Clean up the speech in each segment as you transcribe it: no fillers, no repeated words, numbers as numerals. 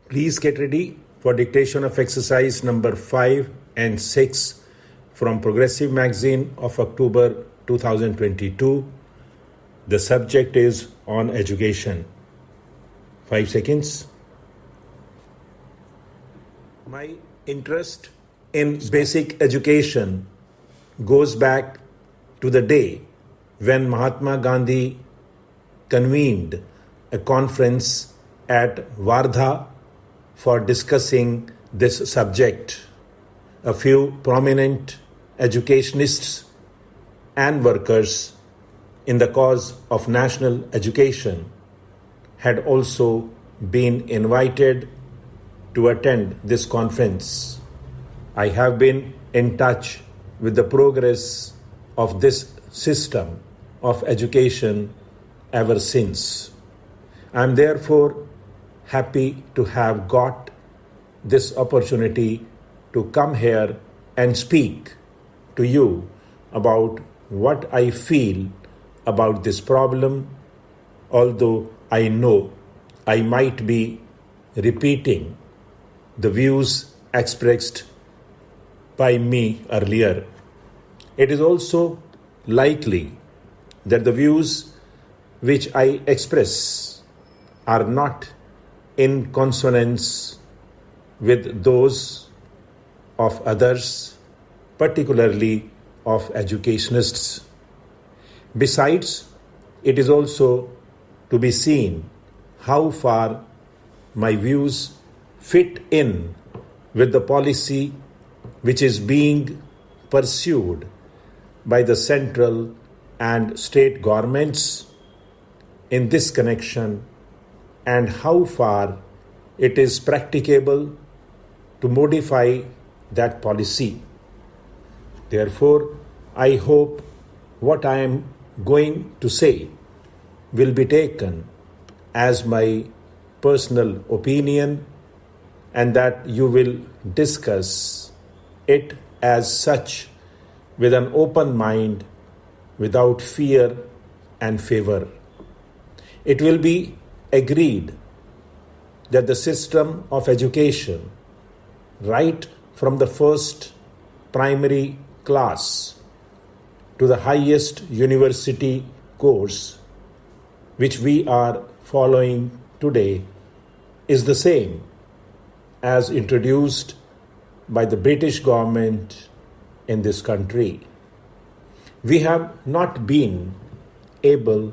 Please get ready for dictation of exercise number 5 and 6 from Progressive Magazine of October 2022. The subject is on education. 5 seconds. My interest in basic education goes back to the day when Mahatma Gandhi convened a conference at Wardha for discussing this subject. A few prominent educationists and workers in the cause of national education had also been invited to attend this conference. I have been in touch with the progress of this system of education ever since. I am therefore happy to have got this opportunity to come here and speak to you about what I feel about this problem, although I know I might be repeating the views expressed by me earlier. It is also likely that the views which I express are not in consonance with those of others, particularly of educationists. Besides, it is also to be seen how far my views fit in with the policy which is being pursued by the central and state governments in this connection, and how far it is practicable to modify that policy. Therefore, I hope what I am going to say will be taken as my personal opinion and that you will discuss it as such with an open mind, without fear and favor. It will be agreed that the system of education, right from the first primary class to the highest university course which we are following today, is the same as introduced by the British government in this country. We have not been able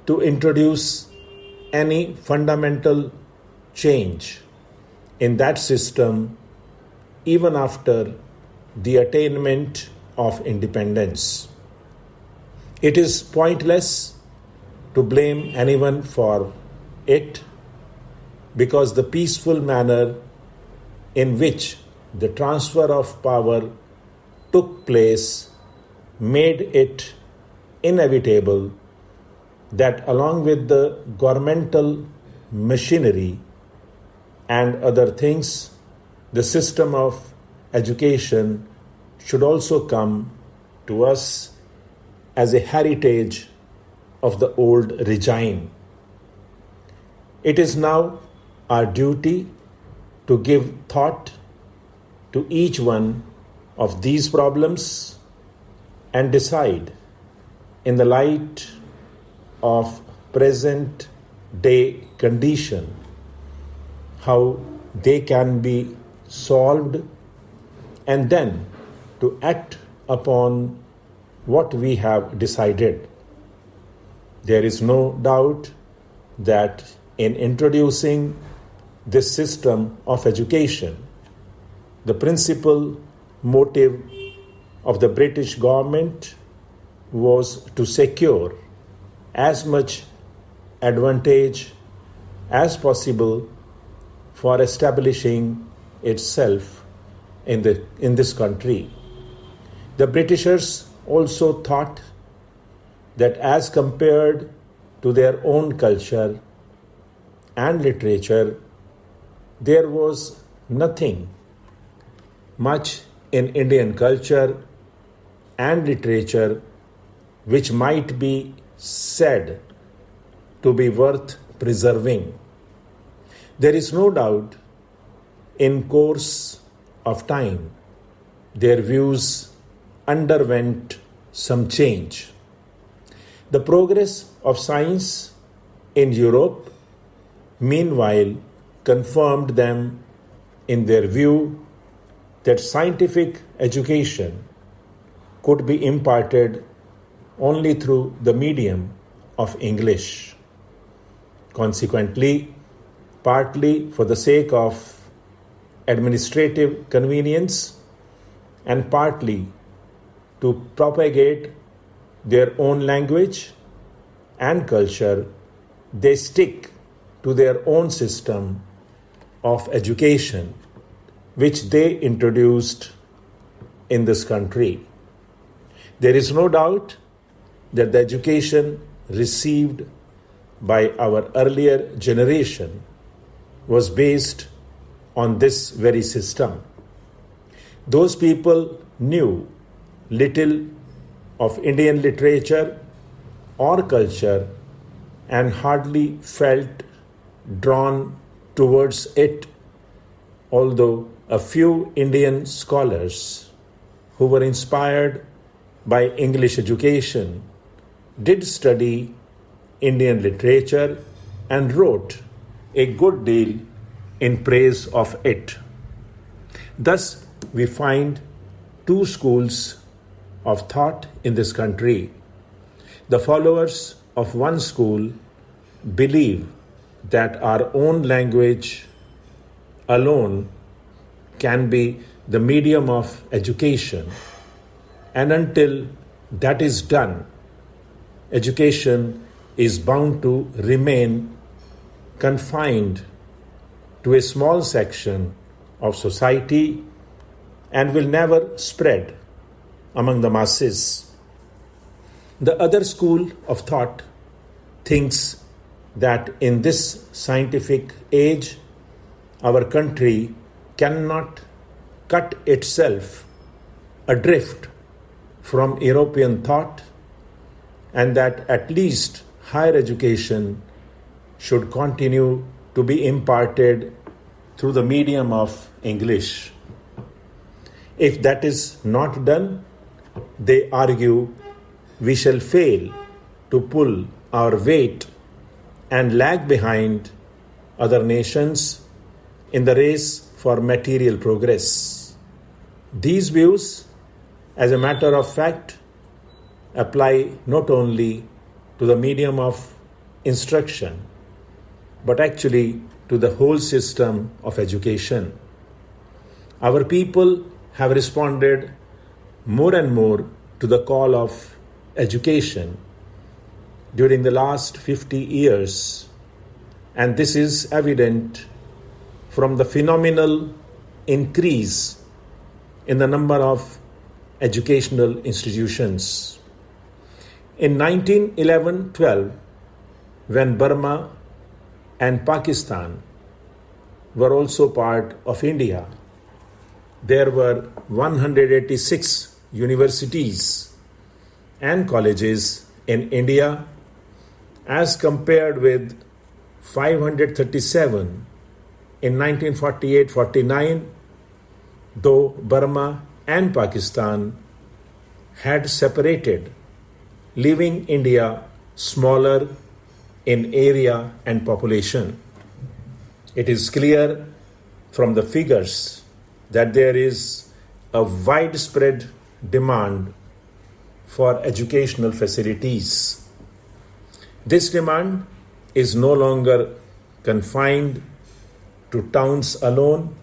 to introduce any fundamental change in that system even after the attainment of independence. It is pointless to blame anyone for it, because the peaceful manner in which the transfer of power took place made it inevitable that along with the governmental machinery and other things, the system of education should also come to us as a heritage of the old regime. It is now our duty to give thought to each one of these problems and decide, in the light of present day condition, how they can be solved, and then to act upon what we have decided. There is no doubt that in introducing this system of education, the principal motive of the British government was to secure as much advantage as possible for establishing itself in this country. The Britishers also thought that as compared to their own culture and literature, there was nothing much in Indian culture and literature which might be said to be worth preserving. There is no doubt In course of time, their views underwent some change. The progress of science in Europe, meanwhile, confirmed them in their view that scientific education could be imparted only through the medium of English. Consequently, partly for the sake of administrative convenience and partly to propagate their own language and culture, they stick to their own system of education, which they introduced in this country. There is no doubt that the education received by our earlier generation was based on this very system. Those people knew little of Indian literature or culture and hardly felt drawn towards it, although a few Indian scholars who were inspired by English education did study Indian literature and wrote a good deal in praise of it. Thus, we find two schools of thought in this country. The followers of one school believe that our own language alone can be the medium of education, and until that is done, education is bound to remain confined to a small section of society and will never spread among the masses. The other school of thought thinks that in this scientific age, our country cannot cut itself adrift from European thought, and that at least higher education should continue to be imparted through the medium of English. If that is not done, they argue, we shall fail to pull our weight and lag behind other nations in the race for material progress. These views, as a matter of fact, apply not only to the medium of instruction, but actually to the whole system of education. Our people have responded more and more to the call of education during the last 50 years, and this is evident from the phenomenal increase in the number of educational institutions. In 1911-12, when Burma and Pakistan were also part of India, there were 186 universities and colleges in India as compared with 537 in 1948-49, though Burma and Pakistan had separated, leaving India smaller in area and population. It is clear from the figures that there is a widespread demand for educational facilities. This demand is no longer confined to towns alone,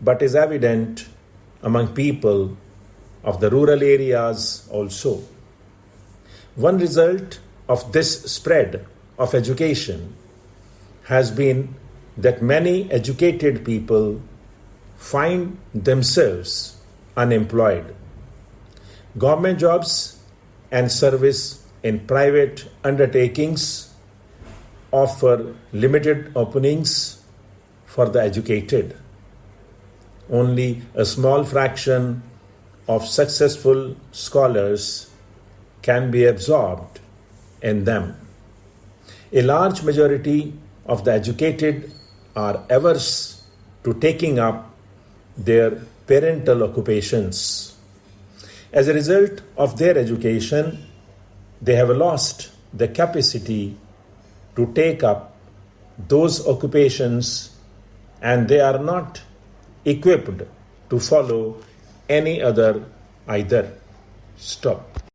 but is evident among people of the rural areas also. One result of this spread of education has been that many educated people find themselves unemployed. Government jobs and service in private undertakings offer limited openings for the educated. Only a small fraction of successful scholars can be absorbed in them. A large majority of the educated are averse to taking up their parental occupations. As a result of their education, they have lost the capacity to take up those occupations, and they are not equipped to follow any other either. Stop.